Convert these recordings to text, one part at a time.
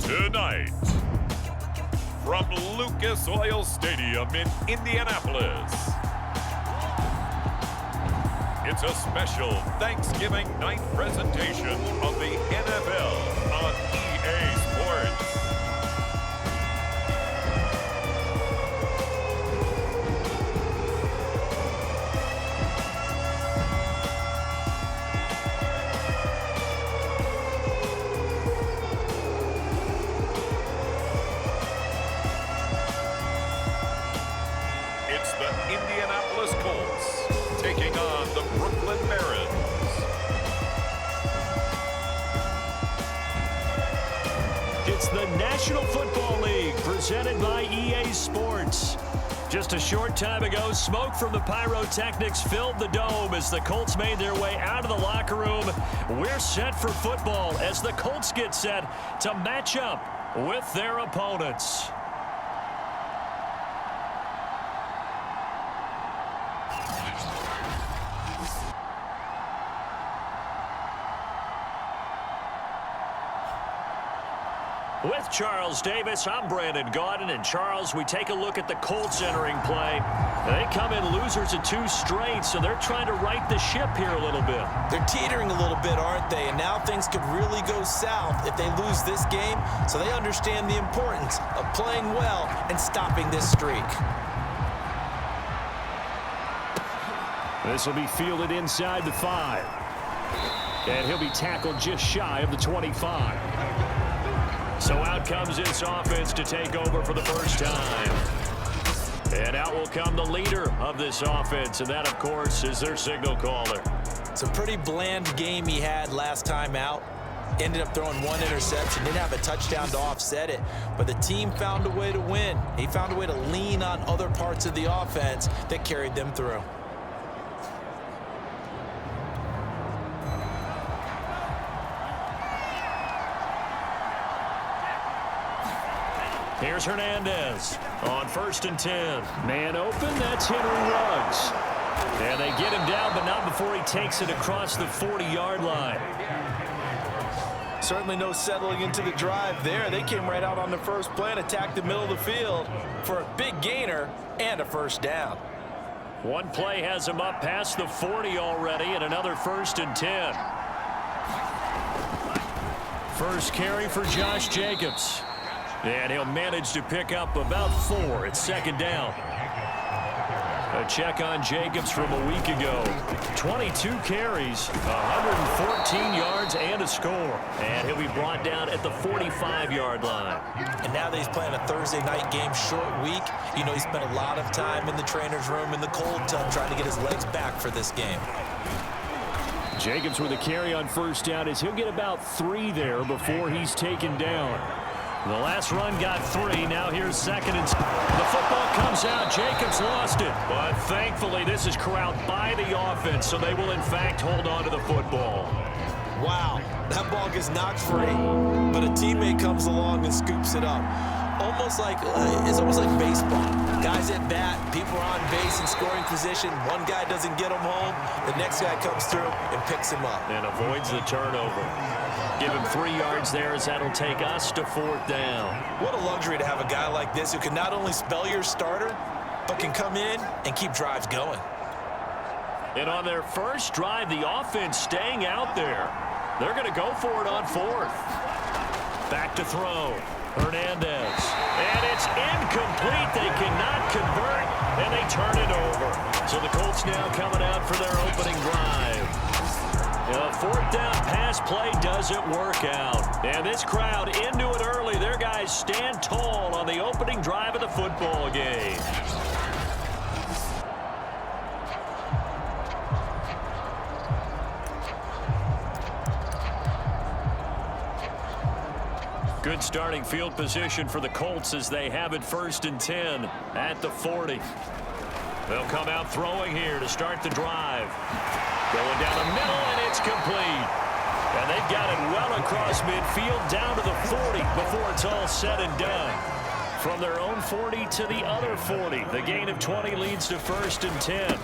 Tonight, from Lucas Oil Stadium in Indianapolis, it's a special Thanksgiving night presentation of the NFL on EA Sports. It's the Indianapolis Colts taking on the Brooklyn Barons. It's the National Football League presented by EA Sports. Just a short time ago, smoke from the pyrotechnics filled the dome as the Colts made their way out of the locker room. We're set for football as the Colts get set to match up with their opponents. With Charles Davis, I'm Brandon Gaudin. And Charles, we take a look at the Colts entering play. They come in losers of 2 straight, so they're trying to right the ship here a little bit. They're teetering a little bit, aren't they? And now things could really go south if they lose this game, so they understand the importance of playing well and stopping this streak. This will be fielded inside the 5. And he'll be tackled just shy of the 25. So out comes this offense to take over for the first time. And out will come the leader of this offense, and that, of course, is their signal caller. It's a pretty bland game he had last time out. Ended up throwing 1 interception, didn't have a touchdown to offset it, but the team found a way to win. He found a way to lean on other parts of the offense that carried them through. Here's Hernandez on 1st and 10. Man open, that's Henry Ruggs. And they get him down, but not before he takes it across the 40-yard line. Certainly no settling into the drive there. They came right out on the first play and attacked the middle of the field for a big gainer and a first down. One play has him up past the 40 already, and another 1st and 10. First carry for Josh Jacobs. And he'll manage to pick up about 4 at 2nd down. A check on Jacobs from a week ago. 22 carries, 114 yards, and a score. And he'll be brought down at the 45-yard line. And now that he's playing a Thursday night game, short week, you know he spent a lot of time in the trainer's room in the cold tub trying to get his legs back for this game. Jacobs with a carry on 1st down as he'll get about 3 there before he's taken down. The last run got 3. Now here's 2nd and... The football comes out. Jacobs lost it. But thankfully, this is corralled by the offense, so they will, in fact, hold on to the football. Wow, that ball gets knocked free, but a teammate comes along and scoops it up. It's almost like baseball. Guys at bat, people are on base in scoring position. One guy doesn't get him home. The next guy comes through and picks him up. And avoids the turnover. Give him 3 yards there as that'll take us to 4th down. What a luxury to have a guy like this who can not only spell your starter, but can come in and keep drives going. And on their first drive, the offense staying out there. They're going to go for it on 4th. Back to throw. Hernandez. And it's incomplete. They cannot convert, and they turn it over. So the Colts now coming out for their opening drive. A 4th down pass play doesn't work out. And this crowd into it early. Their guys stand tall on the opening drive of the football game. Good starting field position for the Colts as they have it 1st and 10 at the 40. They'll come out throwing here to start the drive. Going down the middle, and it's complete. And they've got it well across midfield down to the 40 before it's all said and done. From their own 40 to the other 40. The gain of 20 leads to 1st and 10.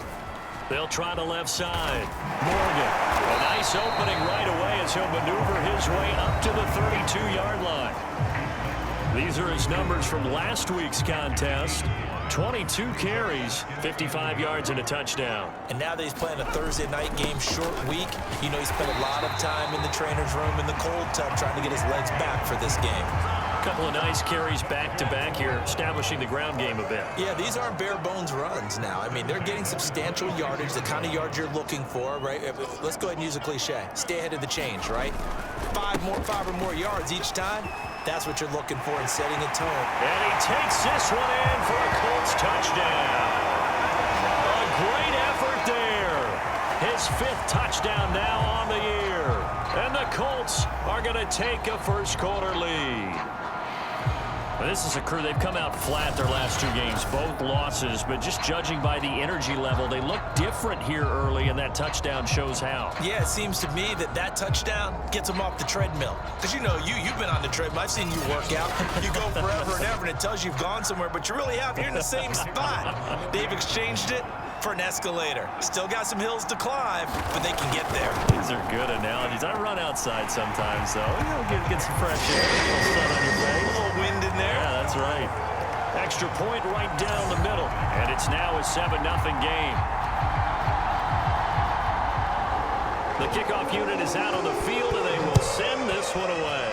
They'll try the left side. Morgan, a nice opening right away as he'll maneuver his way up to the 32-yard line. These are his numbers from last week's contest. 22 carries, 55 yards, and a touchdown. And now that he's playing a Thursday night game, short week, you know, he spent a lot of time in the trainer's room in the cold tub trying to get his legs back for this game. A couple of nice carries back-to-back here, establishing the ground game a bit. Yeah, these aren't bare-bones runs now. I mean, they're getting substantial yardage, the kind of yards you're looking for, right? Let's go ahead and use a cliche. Stay ahead of the change, right? Five or more yards each time. That's what you're looking for in setting a tone. And he takes this one in for a Colts touchdown. A great effort there. His 5th touchdown now on the year. And the Colts are going to take a first-quarter lead. Well, this is a crew. They've come out flat their last 2 games, both losses, but just judging by the energy level, they look different here early, and that touchdown shows how. Yeah, it seems to me that touchdown gets them off the treadmill. Because, you know, you've been on the treadmill. I've seen you work out. You go forever and ever, and it tells you you've gone somewhere, but you really have. You're in the same spot. They've exchanged it for an escalator. Still got some hills to climb, but they can get there. These are good analogies. I run outside sometimes, though. You know, get some fresh air, a little sun on your face. A little wind in there. Yeah, that's right. Extra point right down the middle, and it's now a 7-0 game. The kickoff unit is out on the field, and they will send this one away.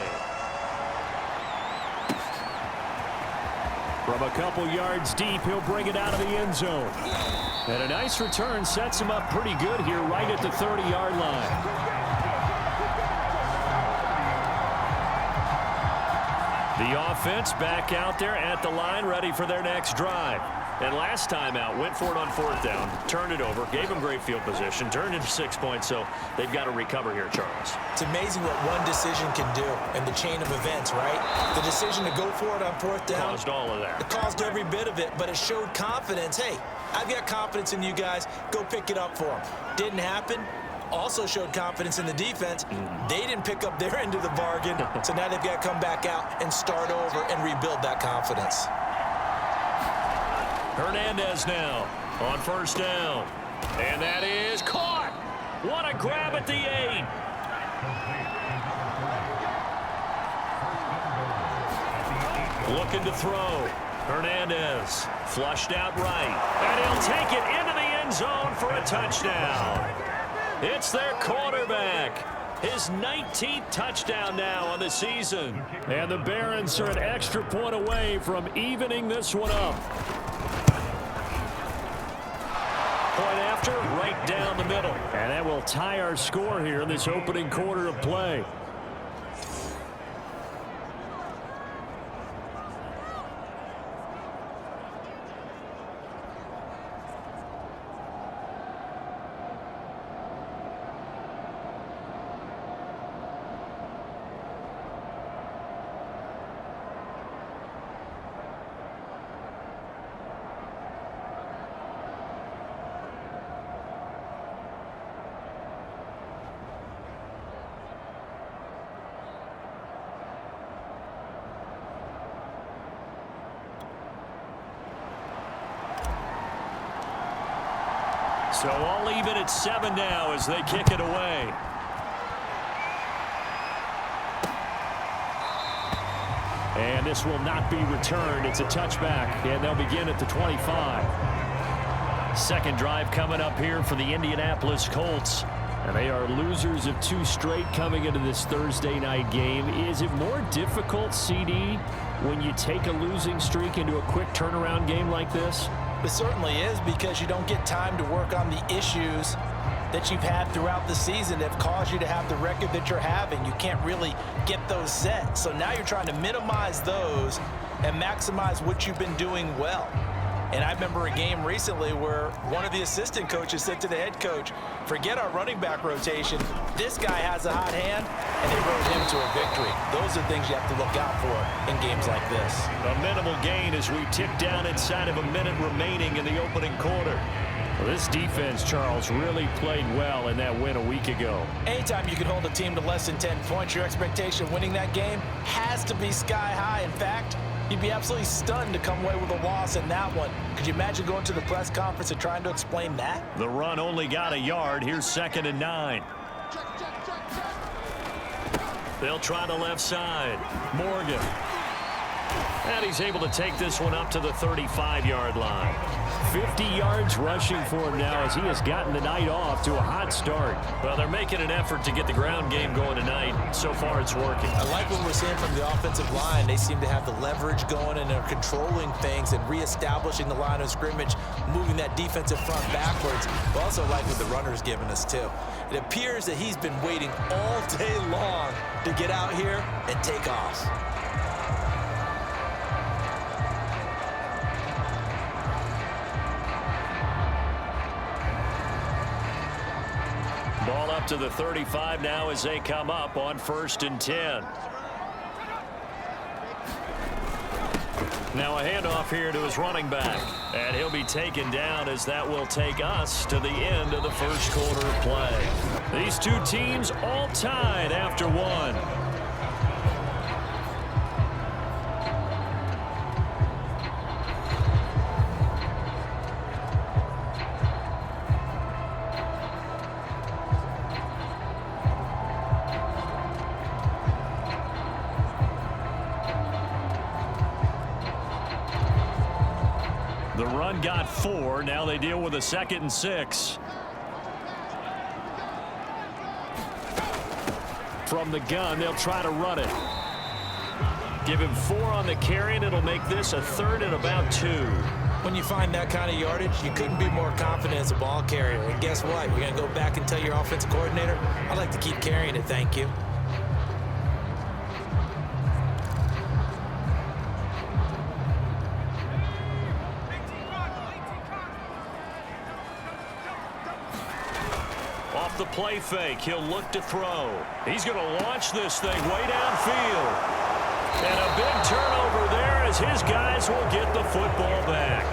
From a couple yards deep, he'll bring it out of the end zone. And a nice return sets him up pretty good here right at the 30-yard line. The offense back out there at the line, ready for their next drive. And last time out, went for it on 4th down, turned it over, gave them great field position, turned into 6 points, so they've got to recover here, Charles. It's amazing what one decision can do in the chain of events, right? The decision to go for it on 4th down. Caused all of that. It caused every bit of it, but it showed confidence. Hey, I've got confidence in you guys. Go pick it up for them. Didn't happen. Also showed confidence in the defense. They didn't pick up their end of the bargain, so now they've got to come back out and start over and rebuild that confidence. Hernandez now on 1st down. And that is caught. What a grab at the 8. Looking to throw. Hernandez flushed out right. And he'll take it into the end zone for a touchdown. It's their quarterback. His 19th touchdown now on the season. And the Barons are an extra point away from evening this one up. Point after, right down the middle. And that will tie our score here in this opening quarter of play. So all even at 7 now as they kick it away. And this will not be returned. It's a touchback, and they'll begin at the 25. Second drive coming up here for the Indianapolis Colts. And they are losers of 2 straight coming into this Thursday night game. Is it more difficult, CD, when you take a losing streak into a quick turnaround game like this? It certainly is, because you don't get time to work on the issues that you've had throughout the season that have caused you to have the record that you're having. You can't really get those set. So now you're trying to minimize those and maximize what you've been doing well. And I remember a game recently where one of the assistant coaches said to the head coach, forget our running back rotation. This guy has a hot hand, and they rode him to a victory. Those are things you have to look out for in games like this. A minimal gain as we tick down inside of a minute remaining in the opening quarter. Well, this defense, Charles, really played well in that win a week ago. Anytime you can hold a team to less than 10 points, your expectation of winning that game has to be sky high. In fact, you'd be absolutely stunned to come away with a loss in that one. Could you imagine going to the press conference and trying to explain that? The run only got a yard. Here's 2nd and 9. They'll try the left side. Morgan. And he's able to take this one up to the 35-yard line. 50 yards rushing for him now as he has gotten the night off to a hot start. Well, they're making an effort to get the ground game going tonight. So far, it's working. I like what we're seeing from the offensive line. They seem to have the leverage going, and they're controlling things and reestablishing the line of scrimmage, moving that defensive front backwards. But also like what the runner's giving us, too. It appears that he's been waiting all day long to get out here and take off. Ball up to the 35 now as they come up on 1st and 10. Now a handoff here to his running back. And he'll be taken down as that will take us to the end of the first quarter of play. These two teams all tied after one. The run got 4. Now they deal with a 2nd and 6. From the gun, they'll try to run it. Give him 4 on the carry, and it'll make this a 3rd and about 2. When you find that kind of yardage, you couldn't be more confident as a ball carrier. And guess what? You're going to go back and tell your offensive coordinator, I'd like to keep carrying it, thank you. Off the play fake, he'll look to throw. He's going to launch this thing way downfield. And a big turnover there as his guys will get the football back.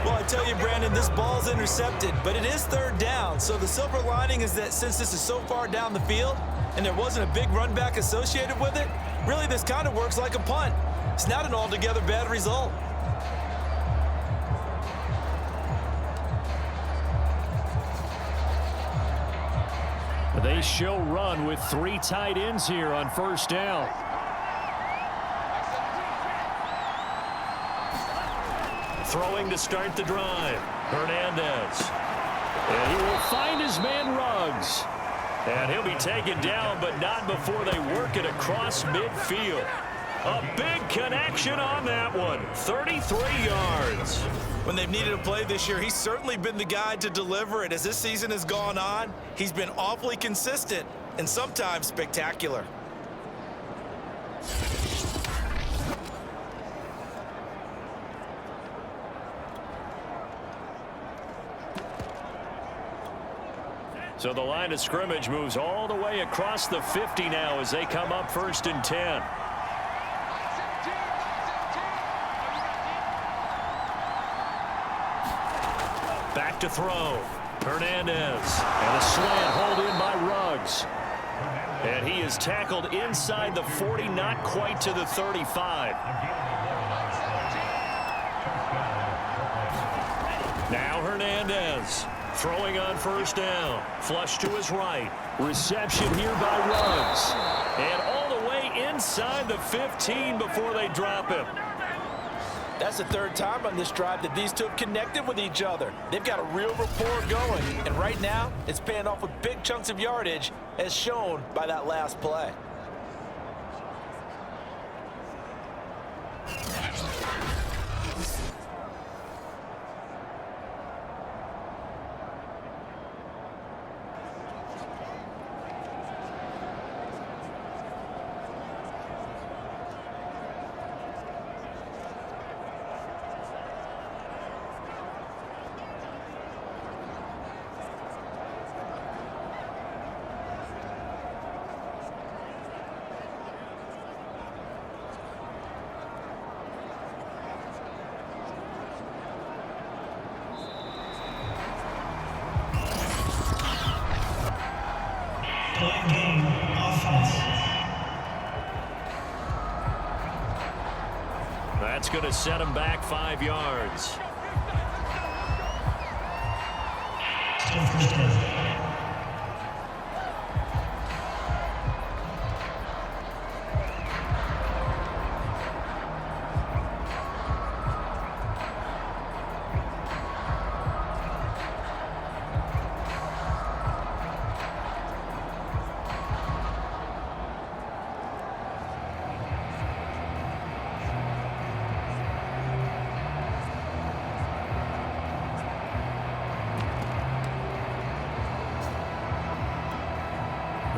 Well, I tell you, Brandon, this ball's intercepted, but it is 3rd down. So the silver lining is that since this is so far down the field and there wasn't a big run back associated with it, really this kind of works like a punt. It's not an altogether bad result. They show run with 3 tight ends here on 1st down. Throwing to start the drive. Hernandez. And he will find his man Ruggs. And he'll be taken down, but not before they work it across midfield. A big connection on that one. 33 yards. When they've needed a play this year, he's certainly been the guy to deliver it. As this season has gone on, he's been awfully consistent and sometimes spectacular. So the line of scrimmage moves all the way across the 50 now as they come up 1st and 10. Back to throw. Hernandez. And a slant hauled in by Ruggs. And he is tackled inside the 40, not quite to the 35. Now Hernandez. Throwing on 1st down. Flush to his right. Reception here by Ruggs. And all the way inside the 15 before they drop him. That's the 3rd time on this drive that these two have connected with each other. They've got a real rapport going, and right now it's paying off with big chunks of yardage as shown by that last play. That's going to set him back 5 yards.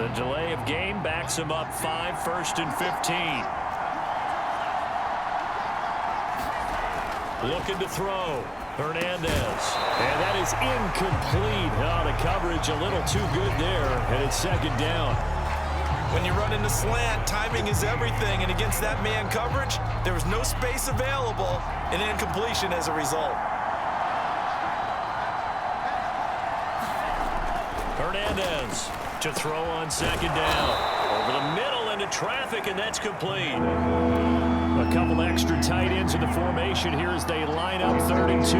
delay of game backs him up 5, 1st and 15. Looking to throw. Hernandez. And that is incomplete. Oh, the coverage a little too good there, and it's 2nd down. When you run into slant, timing is everything, and against that man coverage, there was no space available, and incompletion as a result. Hernandez to throw on 2nd down. Over the middle into traffic, and that's complete. A couple extra tight ends in the formation here as they line up 3rd and 2.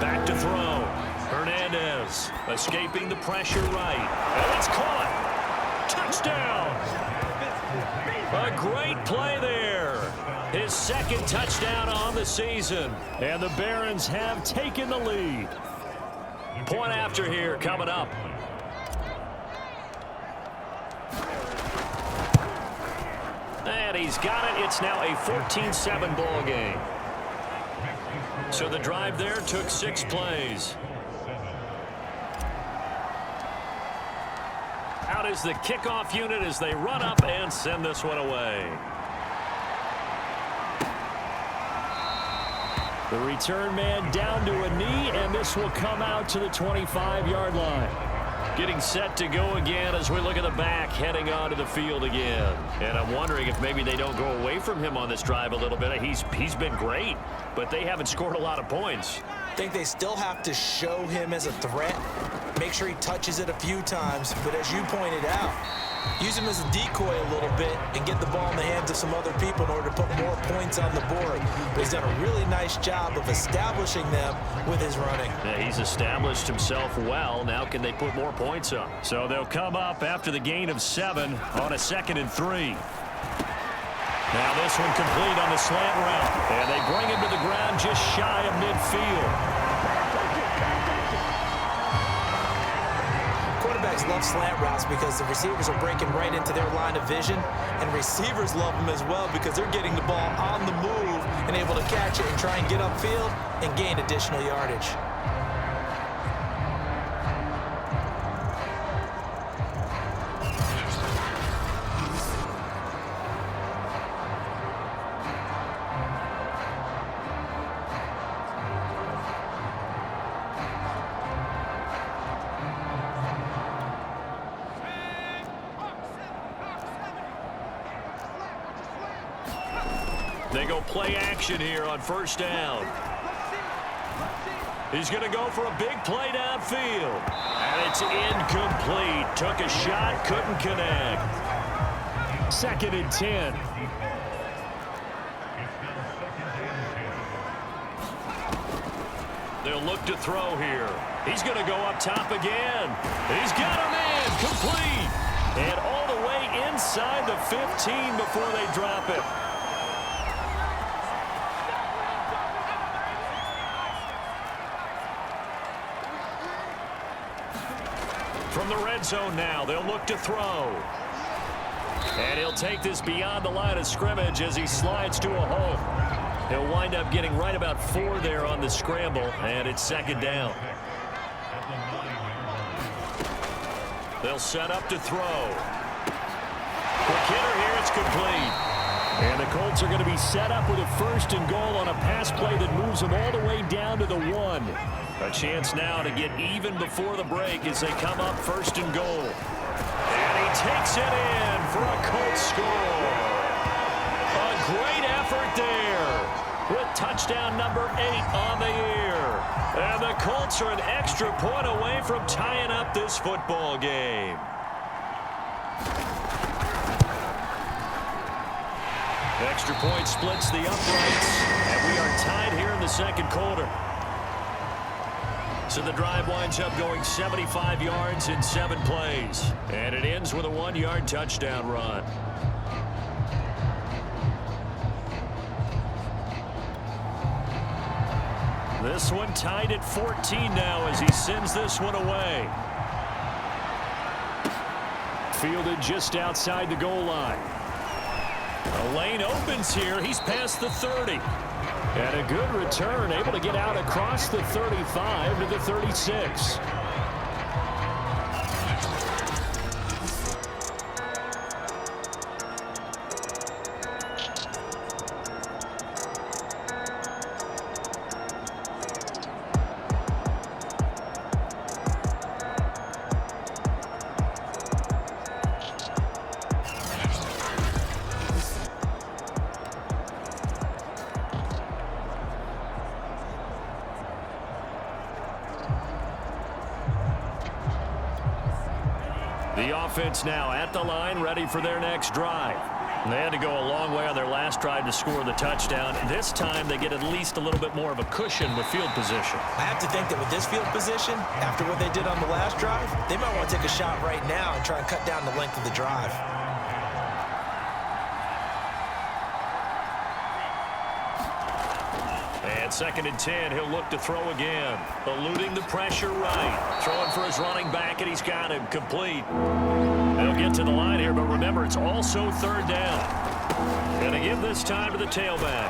Back to throw. Hernandez escaping the pressure right. And it's caught. Touchdown. A great play there. His 2nd touchdown on the season. And the Barons have taken the lead. Point after here coming up. And he's got it. It's now a 14-7 ball game. So the drive there took 6 plays. Out is the kickoff unit as they run up and send this one away. The return man down to a knee, and this will come out to the 25-yard line. Getting set to go again as we look at the back heading onto the field again. And I'm wondering if maybe they don't go away from him on this drive a little bit. He's been great, but they haven't scored a lot of points. I think they still have to show him as a threat, make sure he touches it a few times, but as you pointed out, use him as a decoy a little bit and get the ball in the hands of some other people in order to put more points on the board. But he's done a really nice job of establishing them with his running. Yeah, he's established himself well. Now can they put more points up? So they'll come up after the gain of 7 on a 2nd and 3. Now this one complete on the slant route. And they bring him to the ground just shy of midfield. Quarterbacks love slant routes because the receivers are breaking right into their line of vision, and receivers love them as well because they're getting the ball on the move and able to catch it and try and get upfield and gain additional yardage. They go play action here on 1st down. He's going to go for a big play downfield. And it's incomplete. Took a shot, couldn't connect. 2nd and 10. They'll look to throw here. He's going to go up top again. He's got a man complete. And all the way inside the 15 before they drop it. From the red zone now, they'll look to throw. And he'll take this beyond the line of scrimmage as he slides to a hole. He'll wind up getting right about 4 there on the scramble, and it's 2nd down. They'll set up to throw. Quick hitter here, it's complete. And the Colts are going to be set up with a 1st and goal on a pass play that moves them all the way down to the 1. A chance now to get even before the break as they come up 1st and goal. And he takes it in for a Colts score. A great effort there with touchdown number 8 on the year. And the Colts are an extra point away from tying up this football game. Extra point splits the uprights, and we are tied here in the 2nd quarter. So the drive winds up going 75 yards in 7 plays. And it ends with a 1-yard touchdown run. This one tied at 14 now as he sends this one away. Fielded just outside the goal line. A lane opens here. He's past the 30. And a good return, able to get out across the 35 to the 36. offense now at the line, ready for their next drive. And they had to go a long way on their last drive to score the touchdown. This time they get at least a little bit more of a cushion with field position. I have to think that with this field position, after what they did on the last drive, they might want to take a shot right now and try and cut down the length of the drive. And 2nd and 10, he'll look to throw again. Eluding the pressure right. Throwing for his running back, and he's got him complete. They'll get to the line here, but remember, it's also 3rd down. Going to give this time to the tailback.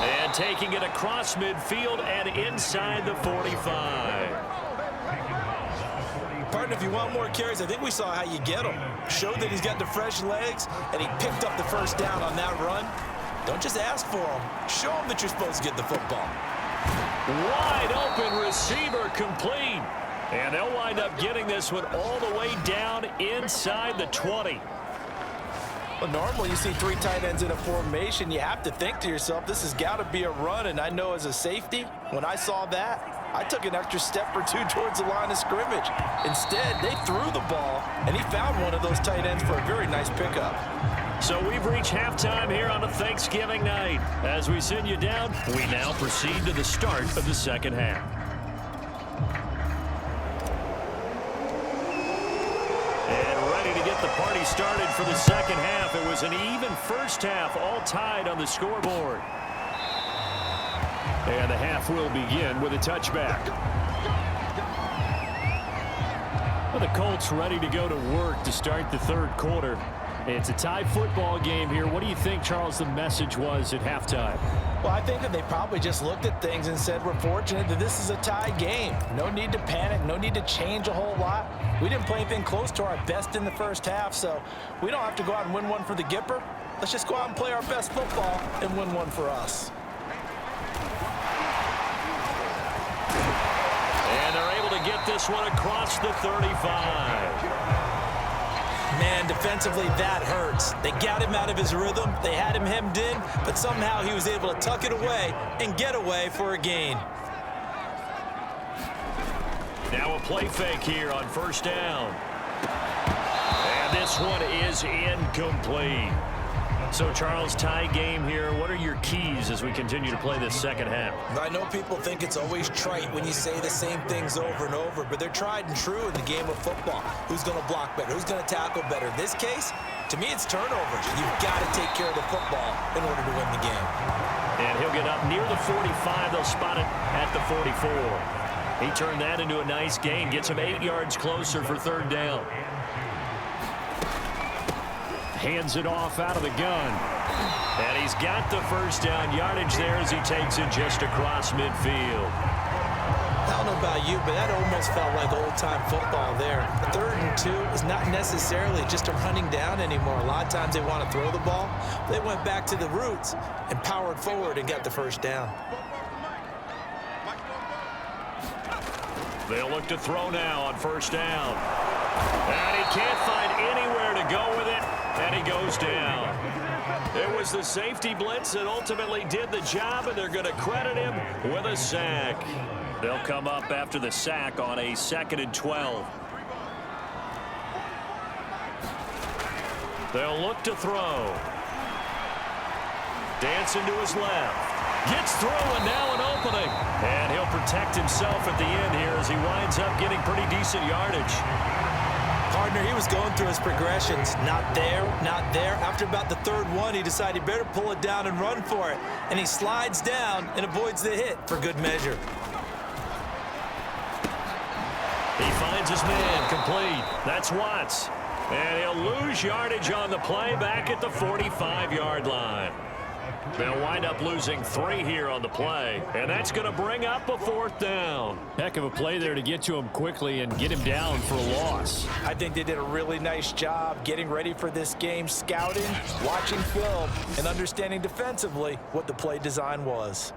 And taking it across midfield and inside the 45. Partner, if you want more carries, I think we saw how you get them. Showed that he's got the fresh legs, and he picked up the 1st down on that run. Don't just ask for them. Show them that you're supposed to get the football. Wide open receiver complete. And they'll wind up getting this one all the way down inside the 20. Well, normally you see 3 tight ends in a formation. You have to think to yourself, this has got to be a run. And I know as a safety, when I saw that, I took an extra step or 2 towards the line of scrimmage. Instead, they threw the ball, and he found one of those tight ends for a very nice pickup. So we've reached halftime here on a Thanksgiving night. As we send you down, we now proceed to the start of the 2nd half. And ready to get the party started for the 2nd half. It was an even 1st half, all tied on the scoreboard. And the half will begin with a touchback. Well, the Colts ready to go to work to start the 3rd quarter. It's a tie football game here. What do you think, Charles, the message was at halftime? Well, I think that they probably just looked at things and said, we're fortunate that this is a tie game. No need to panic. No need to change a whole lot. We didn't play anything close to our best in the 1st half, so we don't have to go out and win one for the Gipper. Let's just go out and play our best football and win one for us. And they're able to get this one across the 35. Man, defensively, that hurts. They got him out of his rhythm. They had him hemmed in, but somehow he was able to tuck it away and get away for a gain. Now a play fake here on 1st down. And this one is incomplete. So, Charles, tie game here. What are your keys as we continue to play this 2nd half? I know people think it's always trite when you say the same things over and over, but they're tried and true in the game of football. Who's going to block better? Who's going to tackle better? In this case, to me, it's turnovers. You've got to take care of the football in order to win the game. And he'll get up near the 45. They'll spot it at the 44. He turned that into a nice gain. Gets him 8 yards closer for 3rd down. Hands it off out of the gun. And he's got the 1st down yardage there as he takes it just across midfield. I don't know about you, but that almost felt like old-time football there. 3rd and 2 is not necessarily just a running down anymore. A lot of times they want to throw the ball. They went back to the roots and powered forward and got the 1st down. They'll look to throw now on 1st down. And he can't find anywhere to go with it. And he goes down. It was the safety blitz that ultimately did the job, and they're going to credit him with a sack. They'll come up after the sack on a 2nd and 12. They'll look to throw. Dancing to his left. Gets through, and now an opening. And he'll protect himself at the end here as he winds up getting pretty decent yardage. Partner, he was going through his progressions. Not there, not there. After about the 3rd one, he decided he better pull it down and run for it. And he slides down and avoids the hit for good measure. He finds his man complete. That's Watts. And he'll lose yardage on the play back at the 45-yard line. They'll wind up losing 3 here on the play, and that's going to bring up a 4th down. Heck of a play there to get to him quickly and get him down for a loss. I think they did a really nice job getting ready for this game, scouting, watching film, and understanding defensively what the play design was.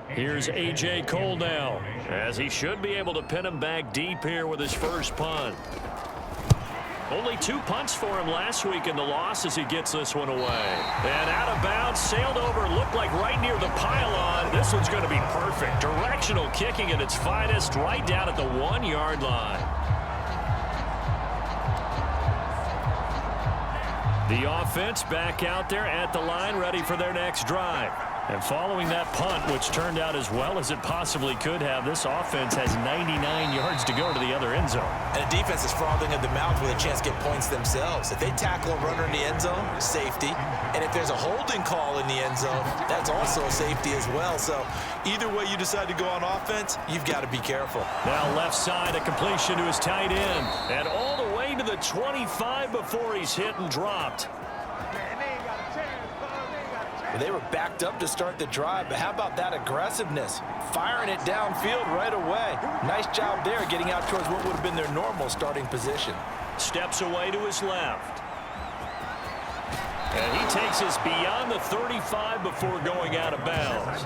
Here's A.J. Cole now, as he should be able to pin him back deep here with his first punt. Only 2 punts for him last week in the loss as he gets this one away. And out of bounds, sailed over, looked like right near the pylon. This one's going to be perfect. Directional kicking at its finest, right down at the 1-yard line. The offense back out there at the line, ready for their next drive. And following that punt, which turned out as well as it possibly could have, this offense has 99 yards to go to the other end zone. And the defense is frothing at the mouth with a chance to get points themselves. If they tackle a runner in the end zone, safety. And if there's a holding call in the end zone, that's also a safety as well. So either way you decide to go on offense, you've got to be careful. Now left side, a completion to his tight end. And all the way to the 25 before he's hit and dropped. They were backed up to start the drive, but how about that aggressiveness? Firing it downfield right away. Nice job there getting out towards what would have been their normal starting position. Steps away to his left. And he takes us beyond the 35 before going out of bounds.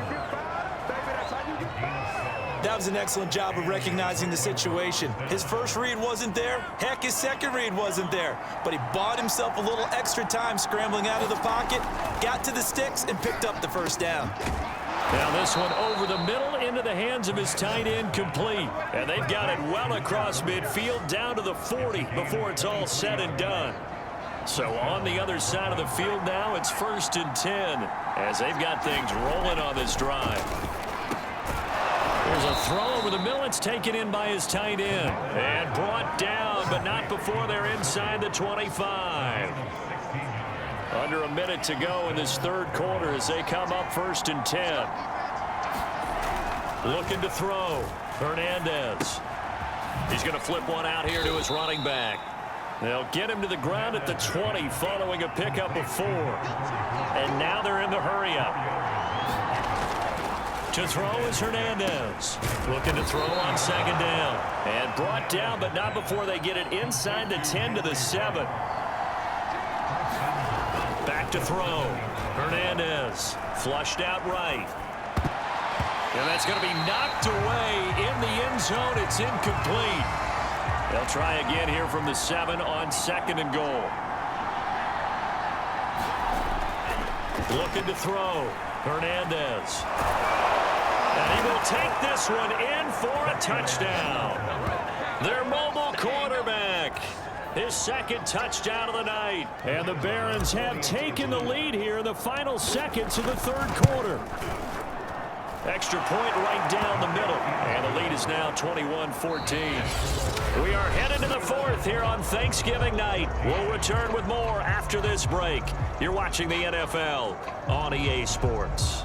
That was an excellent job of recognizing the situation. His first read wasn't there. Heck, his second read wasn't there. But he bought himself a little extra time scrambling out of the pocket, got to the sticks, and picked up the first down. Now this one over the middle into the hands of his tight end, complete. And they've got it well across midfield down to the 40 before it's all said and done. So on the other side of the field now, it's 1st and 10 as they've got things rolling on this drive. There's a throw over the middle. It's taken in by his tight end. And brought down, but not before they're inside the 25. Under a minute to go in this third quarter as they come up 1st and 10. Looking to throw. Hernandez. He's going to flip one out here to his running back. They'll get him to the ground at the 20 following a pickup of 4. And now they're in the hurry-up. To throw is Hernandez. Looking to throw on 2nd down. And brought down, but not before they get it inside the 10 to the 7. Back to throw. Hernandez. Flushed out right. And that's going to be knocked away in the end zone. It's incomplete. They'll try again here from the 7 on 2nd and goal. Looking to throw. Hernandez. And he will take this one in for a touchdown. Their mobile quarterback. His 2nd touchdown of the night. And the Barons have taken the lead here in the final seconds of the third quarter. Extra point right down the middle. And the lead is now 21-14. We are headed to the 4th here on Thanksgiving night. We'll return with more after this break. You're watching the NFL on EA Sports.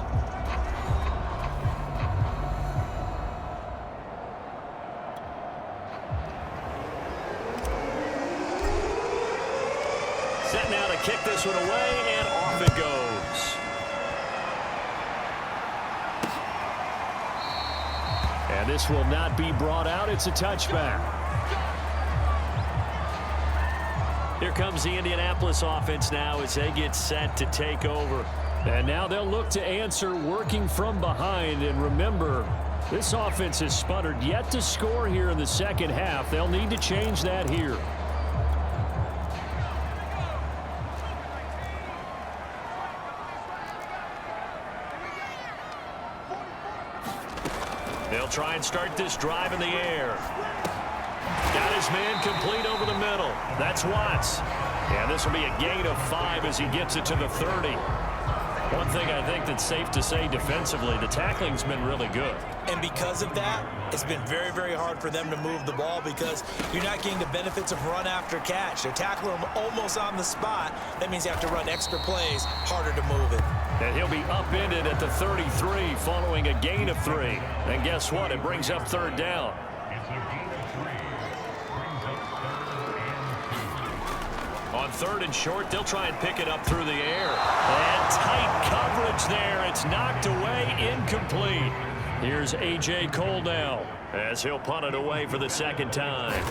Set now to kick this one away, and off it goes. And this will not be brought out. It's a touchback. Here comes the Indianapolis offense now as they get set to take over. And now they'll look to answer working from behind. And remember, this offense has sputtered yet to score here in the second half. They'll need to change that here. They'll try and start this drive in the air. Got his man complete over the middle. That's Watts. Yeah, this will be a gain of 5 as he gets it to the 30. One thing I think that's safe to say defensively, the tackling's been really good. And because of that, it's been very, very hard for them to move the ball because you're not getting the benefits of run after catch. They're tackling him almost on the spot. That means you have to run extra plays, harder to move it. And he'll be upended at the 33 following a gain of 3. And guess what? It brings up 3rd down. On 3rd and short, they'll try and pick it up through the air. And tight coverage there. It's knocked away, incomplete. Here's A.J. Cole now as he'll punt it away for the 2nd time.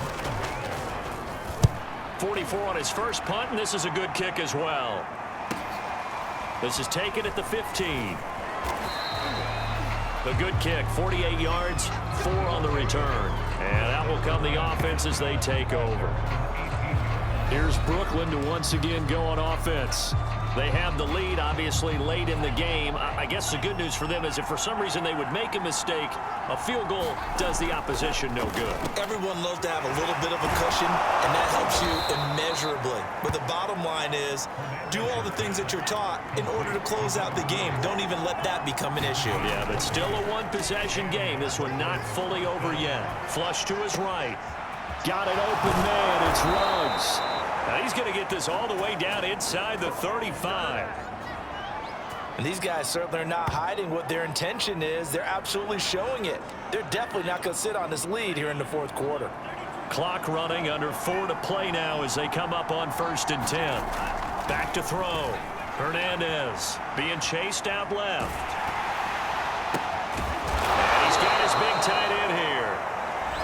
44 on his first punt, and this is a good kick as well. This is taken at the 15. A good kick, 48 yards, 4 on the return. And that will come the offense as they take over. Here's Brooklyn to once again go on offense. They have the lead, obviously, late in the game. I guess the good news for them is if for some reason they would make a mistake, a field goal does the opposition no good. Everyone loves to have a little bit of a cushion, and that helps you immeasurably. But the bottom line is, do all the things that you're taught in order to close out the game. Don't even let that become an issue. Yeah, but still a one-possession game. This one not fully over yet. Flush to his right. Got an open man. It's Ruggs. Now he's going to get this all the way down inside the 35. And these guys certainly are not hiding what their intention is. They're absolutely showing it. They're definitely not going to sit on this lead here in the fourth quarter. Clock running, under 4 to play now as they come up on 1st and 10. Back to throw. Hernandez being chased out left. And he's got his big tight end here.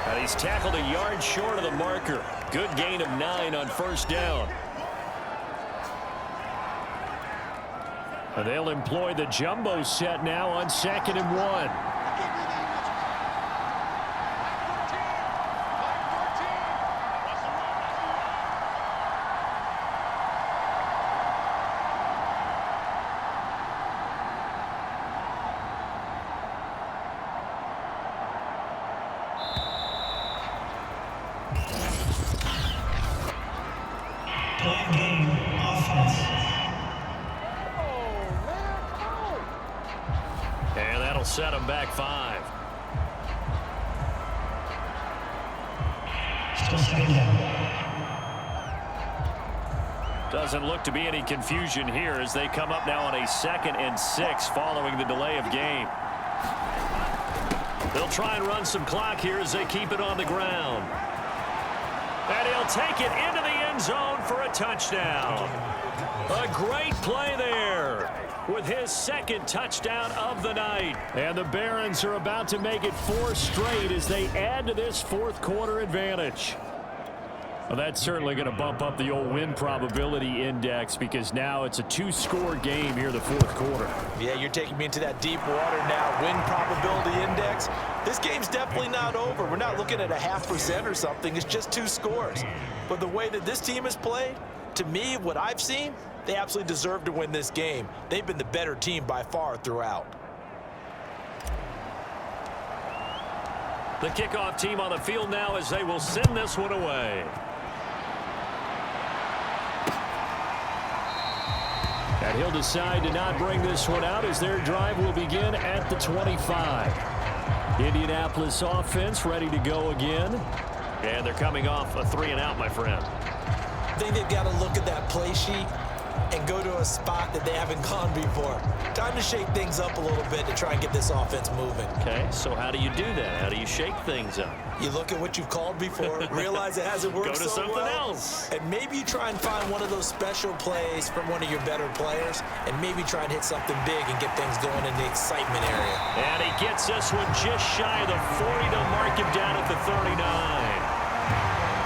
And he's tackled a yard short of the marker. Good gain of 9 on 1st down. And they'll employ the jumbo set now on 2nd and 1. And that'll set him back 5. Doesn't look to be any confusion here as they come up now on a 2nd and 6 following the delay of game. They'll try and run some clock here as they keep it on the ground. And he'll take it into the end zone for a touchdown. A great play there with his 2nd touchdown of the night. And the Barons are about to make it 4 straight as they add to this fourth quarter advantage. Well, that's certainly going to bump up the old win probability index because now it's a 2-score game here in the fourth quarter. Yeah, you're taking me into that deep water now. Win probability index. This game's definitely not over. We're not looking at a 0.5% or something. It's just 2 scores. But the way that this team has played, to me, what I've seen, they absolutely deserve to win this game. They've been the better team by far throughout. The kickoff team on the field now as they will send this one away. And he'll decide to not bring this one out as their drive will begin at the 25. Indianapolis offense ready to go again. And they're coming off a 3-and-out, my friend. I think they've got to look at that play sheet and go to a spot that they haven't gone before. Time to shake things up a little bit to try and get this offense moving. Okay, so how do you do that? How do you shake things up? You look at what you've called before, realize it hasn't worked Go to so something well, else. and maybe you try and find one of those special plays from one of your better players, and maybe try and hit something big and get things going in the excitement area. And he gets this one just shy of the 40 to mark him down at the 39.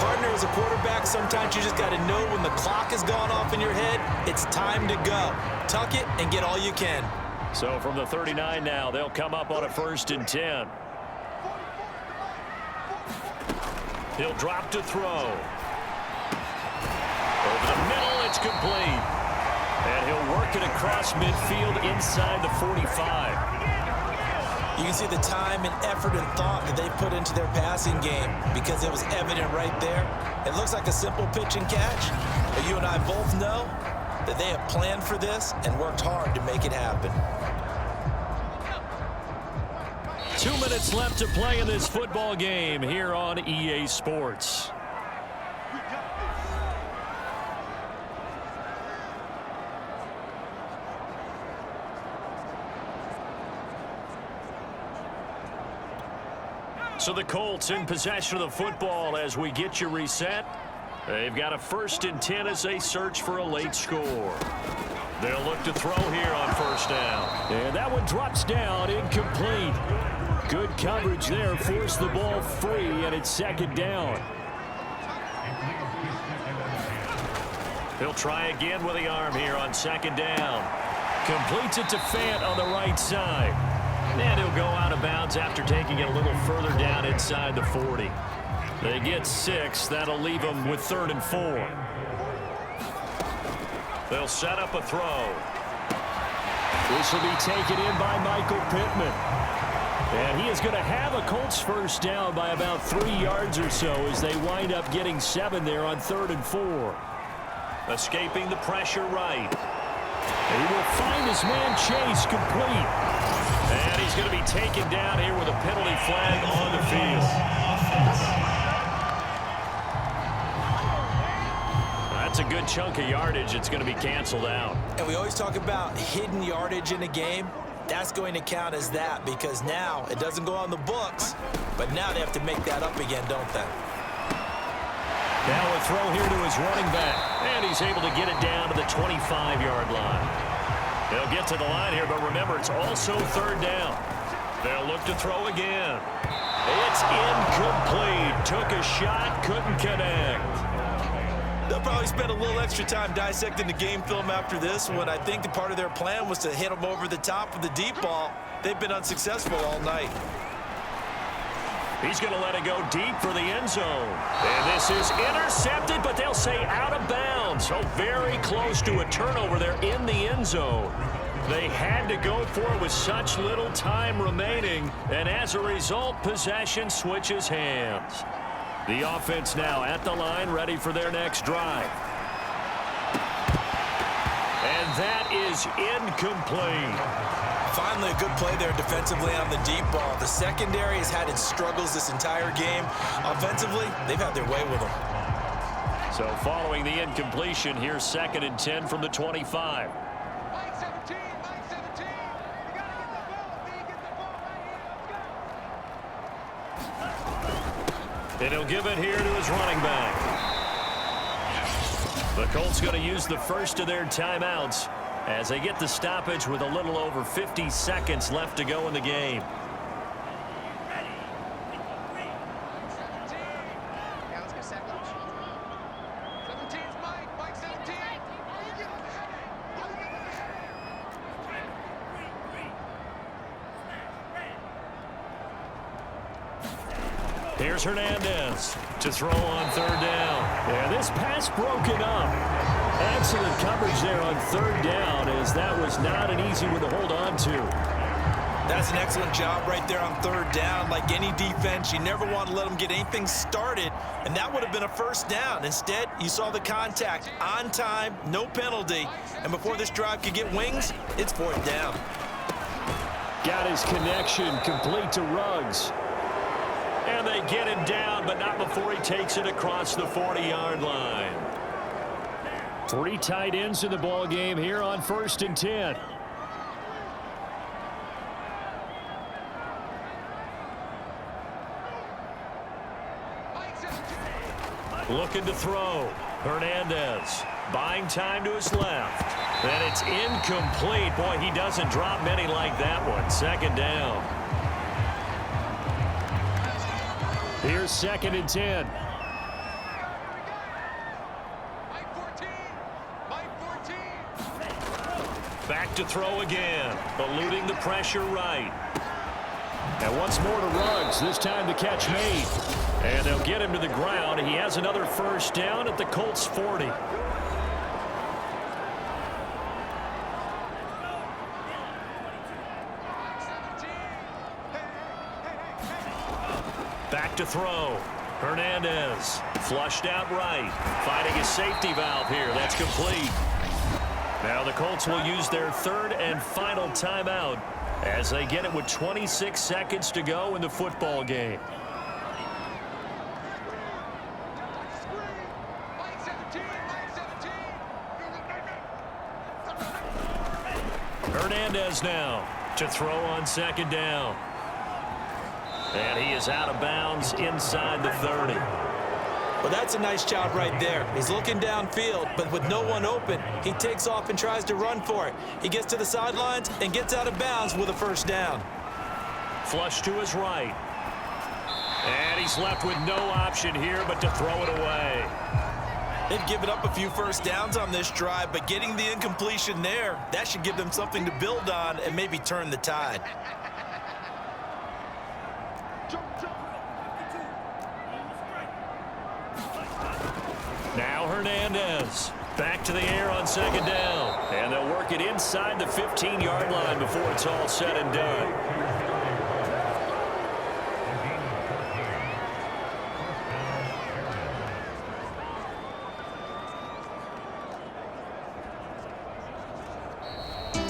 Partner, as a quarterback, sometimes you just got to know when the clock has gone off in your head, it's time to go. Tuck it and get all you can. So from the 39 now, they'll come up on a 1st and 10. He'll drop to throw. Over the middle, it's complete. And he'll work it across midfield inside the 45. You can see the time and effort and thought that they put into their passing game because it was evident right there. It looks like a simple pitch and catch, but you and I both know that they have planned for this and worked hard to make it happen. 2 minutes left to play in this football game here on EA Sports. So the Colts in possession of the football as we get you reset. They've got a 1st and 10 as they search for a late score. They'll look to throw here on 1st down. And that one drops down, incomplete. Good coverage there, forced the ball free, and it's 2nd down. He'll try again with the arm here on 2nd down. Completes it to Fant on the right side. And he'll go out of bounds after taking it a little further down inside the 40. They get 6. That'll leave them with 3rd and 4. They'll set up a throw. This will be taken in by Michael Pittman. And he is going to have a Colts first down by about 3 yards or so as they wind up getting 7 there on 3rd and 4. Escaping the pressure right. He will find his man Chase complete. And he's going to be taken down here with a penalty flag on the field. That's a good chunk of yardage. It's going to be canceled out. And we always talk about hidden yardage in a game. That's going to count as that because now it doesn't go on the books, but now they have to make that up again, don't they? Now a throw here to his running back, and he's able to get it down to the 25-yard line. They'll get to the line here, but remember, it's also 3rd down. They'll look to throw again. It's incomplete. Took a shot, couldn't connect. They'll probably spend a little extra time dissecting the game film after this one. I think the part of their plan was to hit them over the top with the deep ball. They've been unsuccessful all night. He's going to let it go deep for the end zone. And this is intercepted, but they'll say out of bounds. So very close to a turnover there in the end zone. They had to go for it with such little time remaining, and as a result, possession switches hands. The offense now at the line, ready for their next drive. And that is incomplete. Finally, a good play there defensively on the deep ball. The secondary has had its struggles this entire game. Offensively, they've had their way with them. So following the incompletion, here's 2nd and 10 from the 25. Mike 17, Mike 17. You got to get the ball. You get the ball right here. Let's go. And he'll give it here to his running back. The Colts going to use the first of their timeouts as they get the stoppage with a little over 50 seconds left to go in the game. 17. Yeah, let's go 17. 17's Mike. Mike 17. Here's Hernandez to throw on 3rd down. And this pass broken up. Excellent coverage there on 3rd down, as that was not an easy one to hold on to. That's an excellent job right there on 3rd down. Like any defense, you never want to let them get anything started, and that would have been a first down. Instead, you saw the contact on time, no penalty, and before this drive could get wings, it's 4th down. Got his connection complete to Ruggs. And they get him down, but not before he takes it across the 40-yard line. 3 tight ends in the ball game here on 1st and 10. Looking to throw. Hernandez buying time to his left. And it's incomplete. Boy, he doesn't drop many like that one. 2nd down. Here's 2nd and 10. Mike 14. Mike 14. Back to throw again. Eluding the pressure right. And once more to Ruggs. This time the catch made. And they'll get him to the ground. He has another first down at the Colts 40. Back to throw. Hernandez flushed out right. Finding his safety valve here. That's complete. Now the Colts will use their 3rd and final timeout as they get it with 26 seconds to go in the football game. Mike 17. Mike 17. Hernandez now to throw on 2nd down. And he is out of bounds inside the 30. Well, that's a nice job right there. He's looking downfield, but with no one open, he takes off and tries to run for it. He gets to the sidelines and gets out of bounds with a first down. Flush to his right. And he's left with no option here but to throw it away. They've given up a few first downs on this drive, but getting the incompletion there, that should give them something to build on and maybe turn the tide. Now Hernandez Back to the air on second down. And they'll work it inside the 15-yard line before it's all said and done.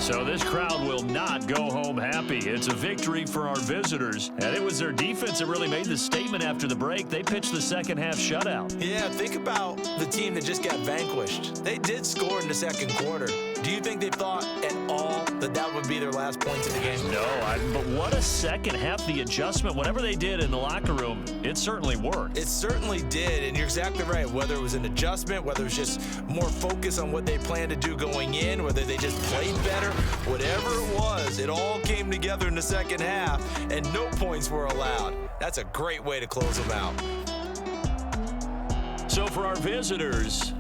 So this crowd will not go home happy. It's a victory for our visitors. And it was their defense that really made the statement after the break. They pitched the second half shutout. Yeah, think about the team that just got vanquished. They did score in the second quarter. Do you think they thought at all that that would be their last points in the game? No, but what a second half. The adjustment, whatever they did in the locker room, it certainly worked. It certainly did, and you're exactly right. Whether it was an adjustment, whether it was just more focus on what they planned to do going in, whether they just played better, whatever it was, it all came together in the second half, and no points were allowed. That's a great way to close them out. So for our visitors,